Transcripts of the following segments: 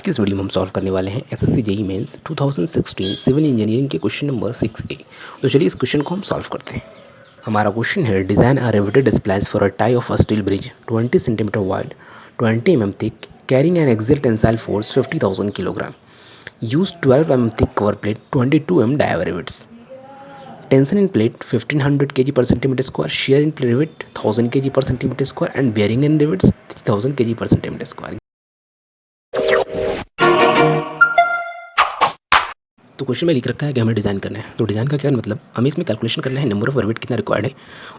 की इस वीडियो में हम सॉल्व करने वाले हैं SSC JEE mains 2016 civil engineering के क्वेश्चन नंबर 6A। तो चलिए इस क्वेश्चन को हम सॉल्व करते हैं। हमारा क्वेश्चन है design a riveted splice for a tie of a steel bridge 20 centimetre wide 20 mm thick carrying N axial tensile force 50,000 kilogram use 12 mm thick cover plate 22 mm diameter rivets. Tension in plate 1500 kg per centimeter square, shear in rivet 1000 kg per centimeter square and bearing in rivets 3000 kg per centimeter square. तो question में लिख रखा है कि हमें design करना है। तो डिज़ाइन का क्या मतलब, हमें इसमें कैलकुलेशन करना है नंबर ऑफ रिवेट कितना रिक्वायर्ड है।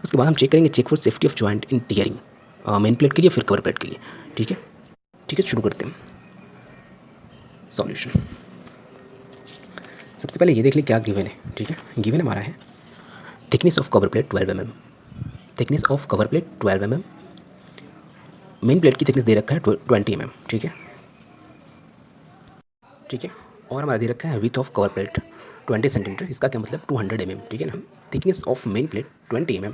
उसके बाद हम चेक करेंगे check for safety of joint in tearing main plate के लिए फिर कवर प्लेट के लिए। ठीक है ठीक है, शुरू करते हैं सॉल्यूशन। सबसे पहले ये देख लें क्या गिवन है। ठीक है, गिवन हमारा है thickness of cover plate 12 mm, thickness of cover plate 12 mm, main plate की थिकनेस दे रखा है 20 mm। ठीक है ठीक है, और हमारा दे रखा है width of cover plate 20 centimetre, इसका क्या मतलब 200 mm। ठीक है ना, thickness of main plate 20 mm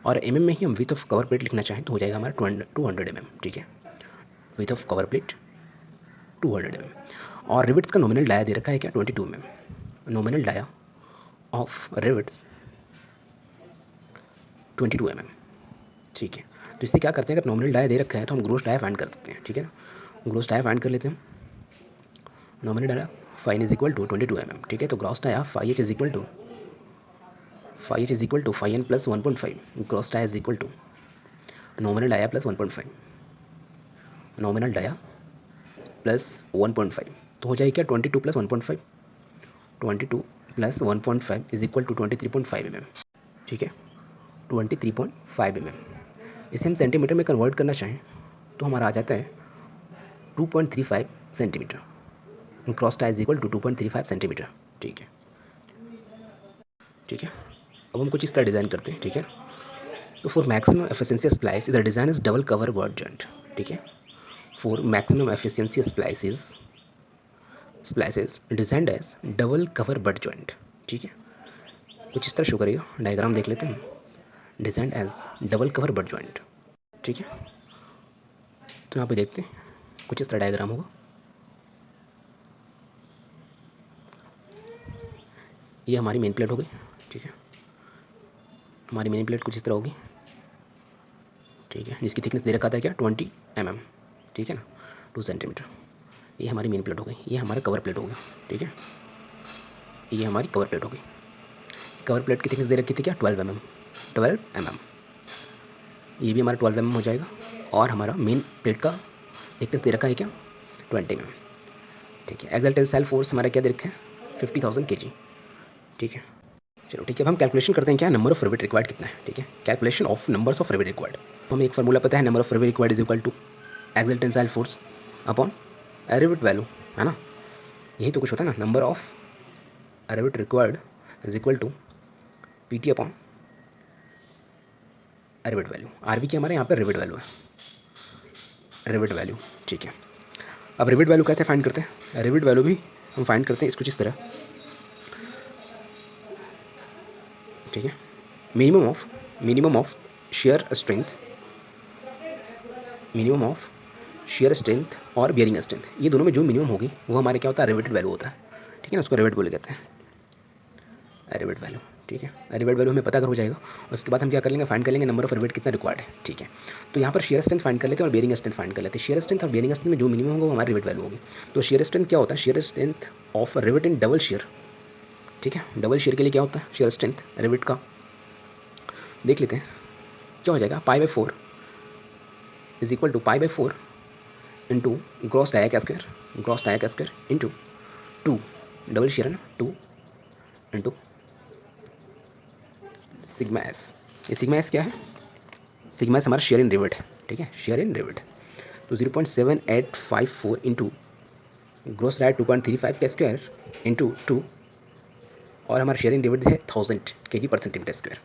और mm में ही हम विथ ऑफ कवर प्लेट लिखना चाहें तो हो जाएगा हमारा 200 mm। ठीक है, width of cover plate 200 mm। और रिविट्स का नॉमिनल डाया दे रखा है क्या 22 mm, nominal dia of rivets 22 mm। ठीक है, तो इससे क्या करते हैं, अगर नॉमिनल डाया दे रखा है तो हम ग्रोस डाया फाइंड कर सकते हैं। ठीक है ना, ग्रोस डाया फाइंड कर लेते हैं। Nominal dia phi n is equal to 22 mm। ठीक है, तो gross dia phi h is equal to phi n plus 1.5, gross dia is equal to nominal dia plus 1.5, nominal dia plus 1.5, तो हो जाएगा क्या 22 plus 1.5, 22 plus 1.5 is equal to 23.5 mm। ठीक है, 23.5 mm। इसे हम सेंटीमीटर में कन्वर्ट करना चाहें तो हमारा आ जाता है 2.35 centimetre, cross tie is equal to 2.35 centimetre. ठीक है ठीक है, अब हम कुछ इस तरह डिज़ाइन करते हैं। ठीक है, तो for maximum efficiency splice is a design is double cover word joint. ठीक है, for maximum efficiency splices designed as double cover butt joint. ठीक है, कुछ इस तरह शो करेगा, डायग्राम देख लेते हैं। Designed as double cover butt joint. ठीक है, तो यहाँ पे देखते हैं कुछ इस तरह डायग्राम होगा। ये हमारी मेन प्लेट हो गई। ठीक है, हमारी मेन प्लेट कुछ इस तरह होगी। ठीक है, जिसकी थिकनेस दे रखा था क्या 20 mm। ठीक है ना, 2 सेंटीमीटर। ये हमारी मेन प्लेट हो गई, ये हमारा कवर प्लेट हो गया। ठीक है, ये हमारी कवर प्लेट हो गई। कवर प्लेट की थिकनेस दे रखी थी क्या 12 mm, 12 mm। ये भी हमारा 12 mm हो जाएगा। और हमारा मेन प्लेट का थिकनेस दे रखा है क्या 20 mm। ठीक है, एक्सियल टेंसाइल फोर्स हमारा क्या दे रखा है 50,000 kg। ठीक है, चलो ठीक है, अब हम कैलकुलेशन करते हैं क्या नंबर ऑफ रिवेट रिक्वायर्ड कितना है। ठीक है, calculation of numbers of rivet required. तो हमें एक फार्मूला पता है, number of rivet required is equal to axial tensile force upon rivet value, है ना। यही तो कुछ होता है ना, number of rivet required is equal to P T upon rivet value. R V की हमारे यहाँ पर रिवेट वैल्यू है, रिवेट वैल्यू। ठीक है, अब रिवेट वैल्यू कैसे फाइंड करते हैं, रिवेट वैल्यू भी हम फाइंड करते हैं इस कुछ इस तरह। ठीक है, minimum of shear strength, minimum of shear strength और बियरिंग स्ट्रेंथ, ये दोनों में जो मिनिमम होगी वो हमारे क्या होता है रिवेटेड वैल्यू होता है। ठीक है ना, उसको रिवेट बोले कहते हैं, रिवेट वैल्यू। ठीक है, रिवेट वैल्यू हमें पता कर हो जाएगा। उसके बाद हम क्या कर लेंगे, फाइंड कर लेंगे नंबर ऑफ रिवेट कितना रिक्वायर्ड है। ठीक है, तो यहाँ पर शेयर स्ट्रेंथ फाइंड कर लेते हैं और बियरिंग स्ट्रेंथ फाइंड कर लेते हैं। शेयर स्ट्रेंथ और बियरिंग स्ट्रेंथ में जो मिनिमम होगा वो हमारी रिवेट वैल्यू होगी। तो शेयर स्ट्रेंथ क्या होता है, shear strength of rivet in double share. ठीक है, डबल शेयर के लिए क्या होता है शेयर स्ट्रेंथ रिवेट का, देख लेते हैं क्या हो जाएगा। Pi by 4 is equal to pi by 4 into gross dia का स्क्वायर, ग्रॉस डाया का स्क्वायर इंटू 2 डबल शेयर है ना 2 इंटू सिग्मा एस। ये सिग्मा एस क्या है, सिग्मा एस हमारा शेयर इन रिवेट है। ठीक है, शेयर इन रिवेट। तो 0.7854 इंटू ग्रॉस डाया 2.35 का स्क्वायर इंटू 2 और हमारा शेयर इन रिवेट है 1000 kg पर सेंटीमीटर स्क्वायर।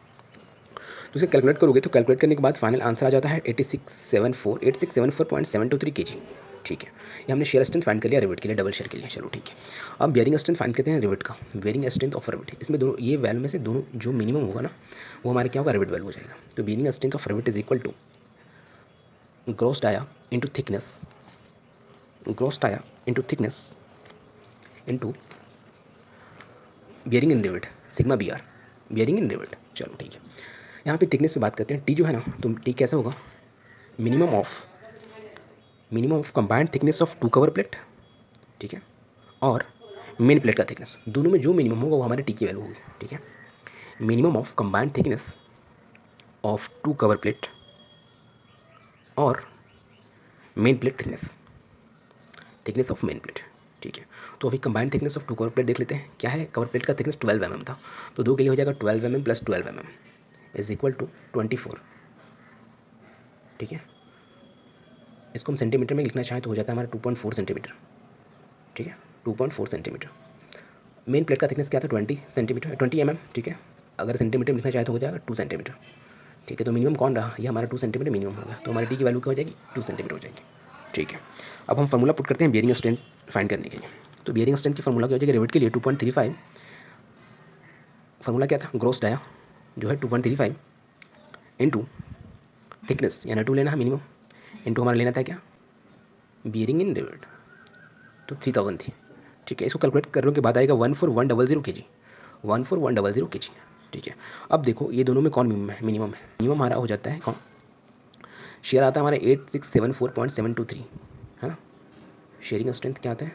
तो उसे कैलकुलेट करोगे तो कैलकुलेट करने के बाद फाइनल आंसर आ जाता है 8674.723 kg। ठीक है, ये हमने शेयर स्ट्रेंथ फाइंड कर लिया रिवेट के लिए, डबल शेयर के लिए। चलो ठीक है, अब बियरिंग स्ट्रेंथ फाइंड करते हैं रिवेट का, बियरिंग स्ट्रेंथ ऑफ रिवेट। इसमें दोनों ये वैल्यू में से दोनों जो मिनिमम होगा ना वो हमारे क्या होगा रिवेट वैल्यू हो जाएगा। तो bearing strength of rivet is equal to gross dia into thickness gross dia into thickness into bearing in rivet sigma B R, bearing in rivet. चलो ठीक है, यहाँ पे थिकनेस पे बात करते हैं। टी जो है ना, तो टी कैसा होगा, minimum of combined thickness of two cover plate, ठीक है, और मेन प्लेट का थिकनेस, दोनों में जो मिनिमम होगा वो हमारे टी की वैल्यू होगी, ठीक है। Minimum of combined thickness of two cover plate और main plate thickness of main plate, ठीक है। तो अभी combined thickness of two cover plate देख लेते हैं। क्या है, कवर प्लेट का थिकनेस 12 mm था, तो दो के लिए हो जाएगा 12 mm plus 12 mm is equal to 24, ठीक है। इसको हम सेंटीमीटर में लिखना चाहें तो हो जाता है हमारा 2.4 सेंटीमीटर, ठीक है, 2.4 सेंटीमीटर। मेन प्लेट का थिकनेस क्या था, 20 सेंटीमीटर, 20 mm, ठीक है। अगर सेंटीमीटर में लिखना चाहे तो हो जाएगा 2 सेंटीमीटर, ठीक है। तो मिनिमम कौन रहा, ये हमारा 2 सेंटीमीटर मिनिमम होगा, तो हमारी टी की वैल्यू क्या हो जाएगी, 2 सेंटीमीटर हो जाएगी, ठीक है। अब हम फार्मूला पुट करते हैं बियरिंग स्ट्रेंथ फाइंड करने के लिए। तो बियरिंग स्ट्रेंथ की फार्मूला क्या हो जाएगी, रिवेट के लिए 2.35, फार्मूला क्या था, ग्रॉस डाया जो है 2.35 इंटू थिकनेस, यानी 2 लेना है मिनिमम, इंटू हमारा लेना था क्या, बियरिंग इन रिवेट, तो 3000 थी, ठीक है। इसको कैलकुलेट करने के बाद आएगा 14100 kg, 14100 kg, ठीक है। अब देखो ये दोनों में कौन मिनिमम है, मिनिमम हमारा हो जाता है कौन, शेयर आता है हमारा 8674.723, है ना। शेयरिंग स्ट्रेंथ क्या आता है,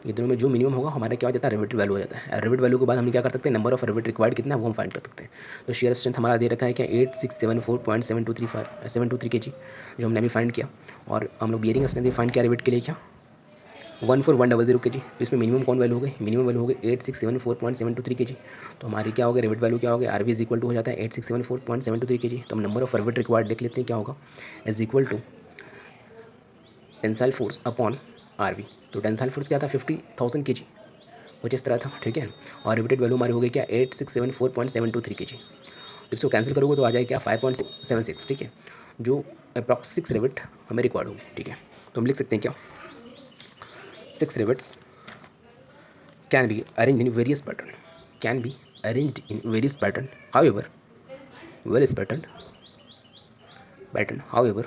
ये दोनों में जो मिनिमम होगा हमारा क्या हो जाता है, रिवेट वैल्यू हो जाता है। रिवेट वैल्यू के बाद हम क्या कर सकते हैं, नंबर ऑफ रिवेट रिक्वायर्ड कितना है वो हम फाइंड कर सकते हैं। तो शेयर स्ट्रेंथ हमारा दे रखा है क्या, 8674.723 kg, जो हमने अभी फाइंड किया। और हम लोग बियरिंग स्ट्रेंथ भी फाइंड किया रिवेट के लिए क्या, 14100 kg। तो इसमें मिनिमम कौन वैल्यू हो गई, मिनिमम वैल्यू हो गई 8674.723 kg। तो हमारी क्या हो गया, रिवेट वैल्यू क्या हो गया, R V is equal to हो जाता है 8674.723 kg। तो हम नंबर ऑफ रिवेट रिक्वायर्ड देख लेते हैं क्या होगा, is equal to tensile force upon R V. तो टेंसाइल फोर्स क्या था, 50,000 kg, कुछ इस तरह था, ठीक है। और रिवेटेड वैल्यू हमारी हो गई क्या, 8674.723 kg। तो इसको कैंसिल करोगे तो आ जाएगा क्या, 5.76, ठीक है, जो अप्रॉक्स 6 रिवेट हमें रिक्वायर्ड होगी, ठीक है। तो हम लिख सकते हैं क्या, 6 rivets can be arranged in various pattern, however various pattern however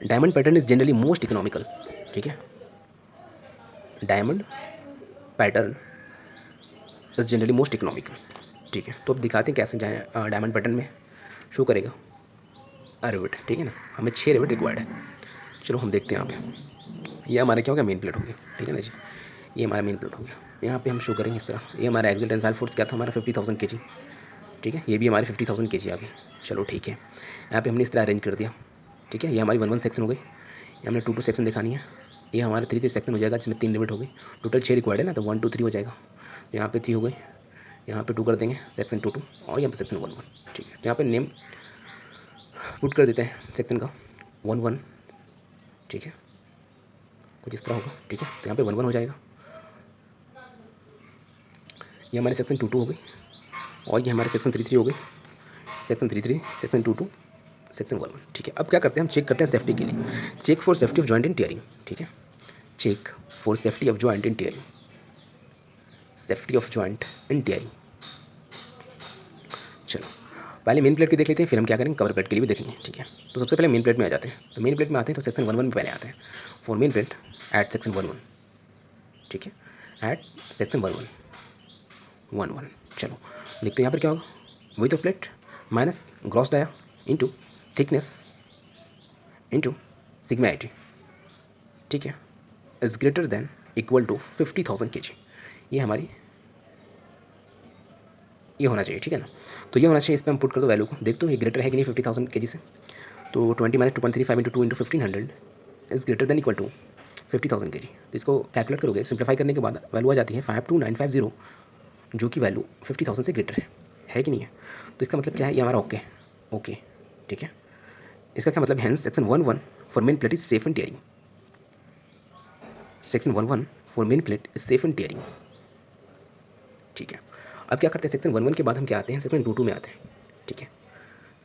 diamond pattern is generally most economical, ठीक है। Diamond pattern is generally most economical, ठीक है। तो अब दिखाते हैं कैसे डायमंड पैटर्न में शो करेगा रिवेट, ठीक है ना। हमें 6 रिवेट रिक्वायर्ड है, चलो हम देखते हैं यहाँ पे। ये हमारा क्या हो गया, मेन प्लेट हो गया, ठीक है ना जी। ये हमारा मेन प्लेट हो गया, यहाँ पे हम शो करेंगे इस तरह। ये हमारा एक्सियल टेंसाइल फोर्स क्या था, हमारा 50,000 kg, ठीक है। ये भी हमारी 50,000 kg आ गई, चलो ठीक है। यहाँ पे हमने इस तरह अरेंज कर दिया, ठीक है। ये हमारी 1 1 सेक्शन हो गई, ये हमने 2 2 सेक्शन दिखानी है। ये हमारा 3 3 सेक्शन हो जाएगा, जिसमें 3 लिमिट हो गई, टोटल 6 रिक्वायर्ड है ना, तो 1 2 3 हो जाएगा। यहाँ पे 3 हो गई, यहाँ पे 2 कर देंगे, सेक्शन 2 2, और यहाँ पे सेक्शन 1 1, ठीक है। तो यहाँ पे नेम पुट कर देते हैं सेक्शन का 1 1, ठीक है, कुछ इस तरह होगा, ठीक है। तो यहाँ पे 1 1 हो जाएगा, ये हमारे सेक्शन 2 2 हो गई, और ये हमारे सेक्शन 3 3 हो गई, सेक्शन 3 3, सेक्शन 2 2, सेक्शन 1 1, ठीक है। अब क्या करते हैं, हम चेक करते हैं सेफ्टी के लिए, check for safety of joint in tearing, ठीक है। Check for safety of joint in tearing, safety of joint in tearing. चलो पहले मेन प्लेट की देख लेते हैं, फिर हम क्या करेंगे, कवर प्लेट के लिए भी देखेंगे, ठीक है। तो सबसे पहले मेन प्लेट में आ जाते हैं। तो मेन प्लेट में आते हैं तो सेक्शन 1 1 में पहले आते हैं, for main plate at section 1 1, ठीक है, एट सेक्शन 1 1 1 1। चलो देखते हैं यहाँ पर क्या होगा, width of plate minus gross dia into thickness into sigma I T, ठीक है, is greater than equal to 50,000 kg। ये हमारी ये होना चाहिए, ठीक है ना। तो ये होना चाहिए, इस पर हम पुट कर दो वैल्यू को, देख तो ये ग्रेटर है कि नहीं 50,000 kg से। तो 20 minus 2.35 into 2 into 1500 is greater than equal to 50,000 kg। तो इसको कैलकुलेट करोगे, सिंप्लीफाई करने के बाद वैल्यू आ जाती है 52950, जो कि वैल्यू 50,000 से ग्रेटर है कि नहीं है। तो इसका मतलब क्या है, ये हमारा ओके ओके, ठीक है। इसका क्या मतलब, hence section 1 1 for main plate is safe in tearing, section 1 1 for main plate is safe in tearing, ठीक है। अब क्या करते हैं, सेक्शन 1 1 के बाद हम क्या आते हैं, सेक्शन 2 2 में आते हैं, ठीक है।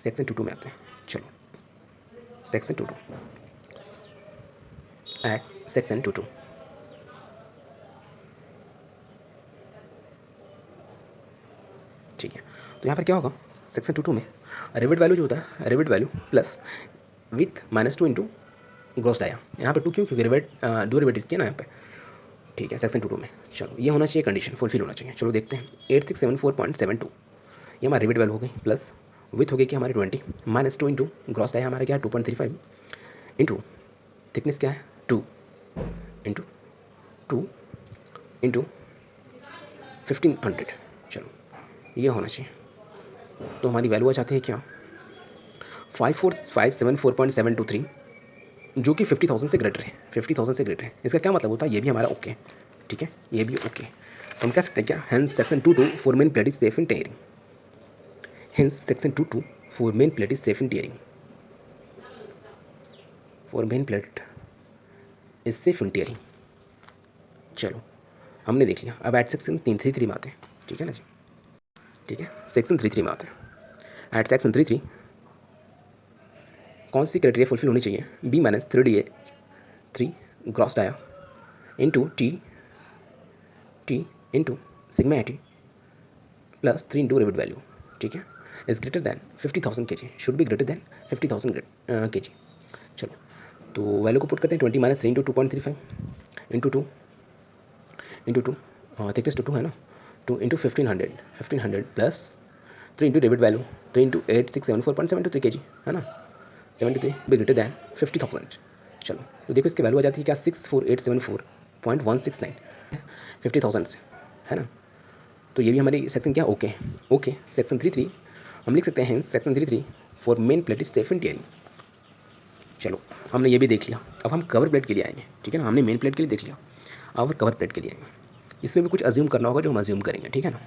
सेक्शन 2 2 में आते हैं, चलो सेक्शन 2 2 एट सेक्शन 2 2, ठीक है। तो यहाँ पर क्या होगा, सेक्शन 2 2 में रिवेट वैल्यू जो होता है, rivet value plus width -2 into gross dia, यहाँ पे 2 क्यों, क्योंकि डेरिवेटिव्स किया ना यहाँ पे, ठीक है, सेक्शन 2 में। चलो ये होना चाहिए, कंडीशन फुलफिल होना चाहिए। चलो देखते हैं 8674.72 ये हमारी रिवेट वैल्यू हो गई, प्लस विथ हो गई कि हमारे 20 माइनस 2 इंटू ग्रॉस डाया हमारा क्या है 2.35 इंटू थिकनेस क्या है 2 इंटू 2 इंटू 1500। चलो ये होना चाहिए। तो हमारी वैल्यू आ जाती है क्या 54574.723 जो कि 50,000 से ग्रेटर है, 50,000 से ग्रेटर है। इसका क्या मतलब होता है, ये भी हमारा ओके, ठीक है, ये भी ओके। तो हम कह सकते हैं क्या, hence section 2 for main plate is safe in tearing, hence section 2 for main plate is safe in tearing, for main plate is safe in tearing. चलो हमने देख लिया। अब एट सेक्शन 333 में आते हैं, ठीक है ना जी, ठीक है, सेक्शन 33 में आते हैं। एट सेक्शन 33 कौन सी क्राइटेरिया फुलफिल होनी चाहिए, B minus 3DA 3 gross dia into T into sigma A प्लस 3 इंटू रिवेट वैल्यू, ठीक है, is greater than 50,000 kg, should be greater than 50,000 kg। चलो तो वैल्यू को पुट करते हैं 20 minus 3 into 2.35 into two thickness two 2 है ना, 2 into 1500 plus 3 into debit value 3 into 8674.73 kg है ना, 73 बी ग्रेटर दैन 50,000। चलो तो देखो इसकी वैल्यू आ जाती है क्या 64874.169 50,000 से, है ना। तो ये भी हमारी सेक्शन क्या ओके, ओके सेक्शन 33 हम लिख सकते हैं section 33 for main plate is safe in tearing. चलो हमने ये भी देख लिया। अब हम कवर प्लेट के लिए आएंगे, ठीक है ना, हमने मेन प्लेट के लिए देख लिया, अब कवर प्लेट के लिए आएंगे। इसमें भी कुछ अज्यूम करना होगा जो हम अज्यूम करेंगे, ठीक है ना।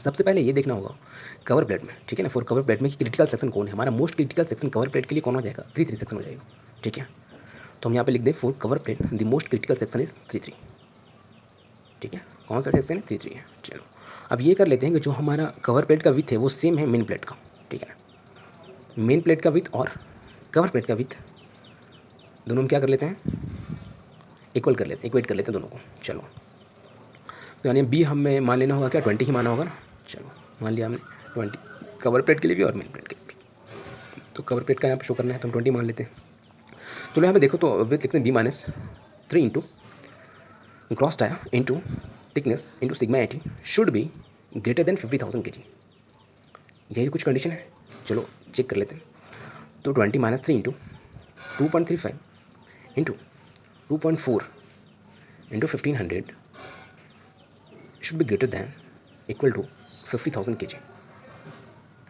सबसे पहले ये देखना होगा कवर प्लेट में, ठीक है ना, फॉर कवर प्लेट में कि क्रिटिकल सेक्शन कौन है, हमारा most critical section cover plate के लिए कौन हो जाएगा 33 सेक्शन हो जाएगा, ठीक है। तो हम यहाँ पे लिख दें for cover plate the most critical section is 33, ठीक है, कौन सा सेक्शन है 33 है। चलो अब ये कर लेते हैं कि जो हमारा कवर प्लेट का विथ है वो सेम है मेन प्लेट का, ठीक है, मेन प्लेट का विथ और कवर प्लेट का विथ दोनों हम क्या कर लेते हैं इक्वल कर लेते हैं, इक्वेट कर लेते हैं दोनों को। चलो तो यानी बी हमें मान लेना होगा क्या 20 ही माना होगा ना। चलो मान लिया हमने 20 कवर प्लेट के लिए भी और मेन प्लेट के लिए भी, तो कवर प्लेट का यहाँ पर शो करना है तो हम 20 मान लेते हैं। चलो यहाँ पे देखो तो विथ लिखते हैं B minus 3 into gross dia into thickness into sigma AT should be greater than 50,000 kg, यही कुछ कंडीशन है। चलो चेक कर लेते हैं। तो 20 minus 3 into 2.35 into 2.4 into 1500 should be greater than equal to 50,000 kg,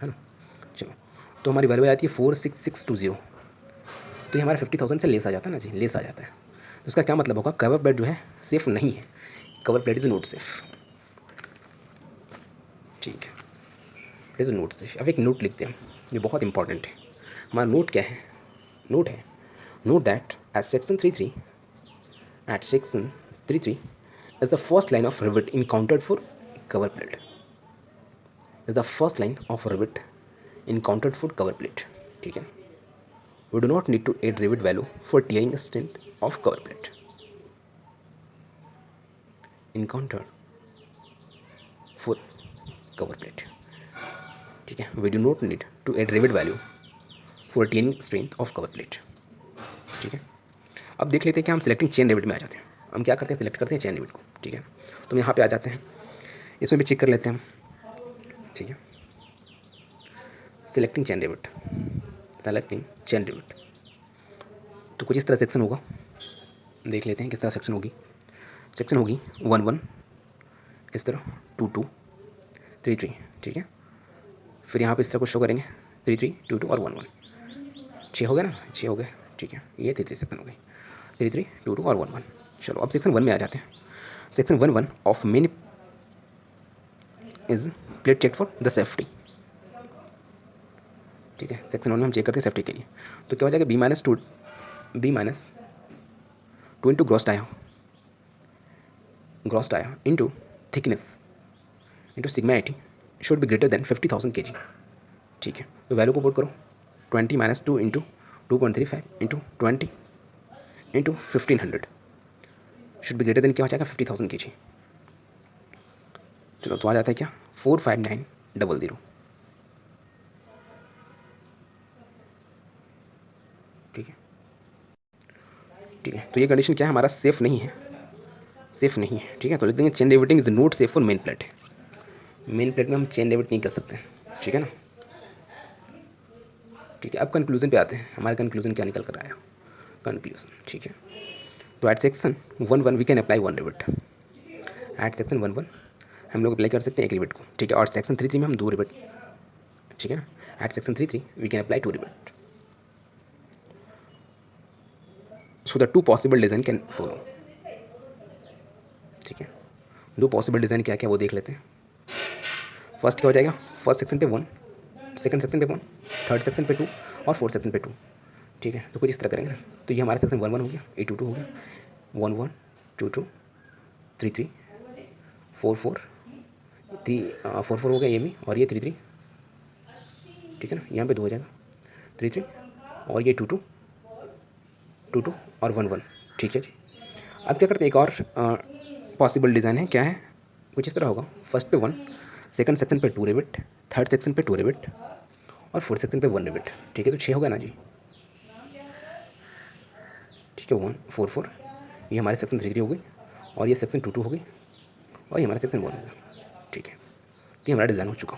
है ना। चलो तो हमारी वैल्यू आती है 46620, तो ये हमारा 50,000 से लेस आ जाता है ना जी, लेस आ जाता है। तो इसका क्या मतलब होगा, कवर प्लेट जो है सेफ नहीं है, cover plate is not safe, ठीक है, इज़ नोट सेफ। अब एक नोट लिखते हैं, ये बहुत इंपॉर्टेंट है। हमारा नोट क्या है, नोट है note that at section 33 is the first line of rivet encountered for cover plate, is the first line of rivet encountered for cover plate, ठीक है। We do not need to add rivet value for tearing strength of cover plate encountered for cover plate, ठीक है। We do not need to add rivet value for tearing strength of cover plate, ठीक है। अब देख लेते हैं कि हम सिलेक्टिंग चेन रिवेट में आ जाते हैं। हम क्या करते हैं, सिलेक्ट करते हैं चेन रिवेट को, ठीक है। तो हम यहाँ पे आ जाते हैं, इसमें भी चेक कर लेते हैं हम, ठीक है। Selecting chain rivet, selecting chain rivet, तो कुछ इस तरह सेक्शन होगा, देख लेते हैं किस तरह सेक्शन होगी। सेक्शन होगी 1 1 इस तरह, 2 2 3 3, ठीक है। फिर यहाँ पे इस तरह कुछ शो करेंगे 3 3 2 2 और 1 1, 6 हो गए ना, 6 हो गए, ठीक है। ये 3 3 सेक्शन हो गई, 3 3 2 2 और 1 1। चलो अब सेक्शन 1 में आ जाते हैं। Section 1 1 of main is plate check for the safety, ठीक है। सेक्शन 1 में हम चेक करते हैं सेफ्टी के लिए, तो क्या हो जाएगा B minus 2 into gross dia into thickness into sigma AT should be greater than 50,000 kg, ठीक है। तो वैल्यू को पुट करो 20 minus 2 into 2.35 into 20 into 1500 should be greater then क्या हो जाएगा 50,000 kg। चलो तो आ जाता है क्या 45900, ठीक है। ठीक है। तो ये कंडीशन क्या है, हमारा सेफ़ नहीं है, सेफ़ नहीं है। ठीक है, तो लिख देंगे chain riveting is not safe for main plate. Main plate में हम चेन रिवेट नहीं कर सकते। ठीक है ना। ठीक है, अब कंक्लूजन पे आते हैं, हमारा कंक्लूजन क्या निकल कर आया, कंक्लूजन। ठीक है, तो at section 1 we can apply 1 rivet. At section 1 हम लोग अप्लाई कर सकते हैं 1 रिवेट को। ठीक है, और सेक्शन 3 में हम 2 रिवेट। ठीक है ना। At section 3 we can apply 2 rivet. So the 2 possible design can follow. ठीक है, 2 पॉसिबल डिज़ाइन क्या क्या वो देख लेते हैं। फर्स्ट क्या हो जाएगा, फर्स्ट सेक्शन पे 1, सेकंड सेक्शन पे 1, थर्ड सेक्शन पे 2 और फोर्थ सेक्शन पे 2। ठीक है, तो कुछ इस तरह करेंगे ना। तो ये हमारा सेक्शन 1 हो गया, ये 2 हो गया, 1 2 3 4 4 हो गया ये भी, और ये 3 ठीक है ना। यहाँ पे 2 हो जाएगा, 3 और ये 2 और 1 ठीक है जी। अब क्या करते हैं, एक और पॉसिबल डिज़ाइन है, क्या है, कुछ इस तरह होगा। फर्स्ट पे 1, सेकंड सेक्शन पे 2 रिविट, थर्ड सेक्शन पे 2 रिविट और फोर्थ सेक्शन पे 1 रिविट। ठीक है, तो 6 होगा ना जी। ठीक है, 1 4 4, ये हमारे सेक्शन 3 हो गई, और ये सेक्शन 2 हो गई, और ये हमारा सेक्शन 1 हो गया। ठीक है, तो ये हमारा डिज़ाइन हो चुका।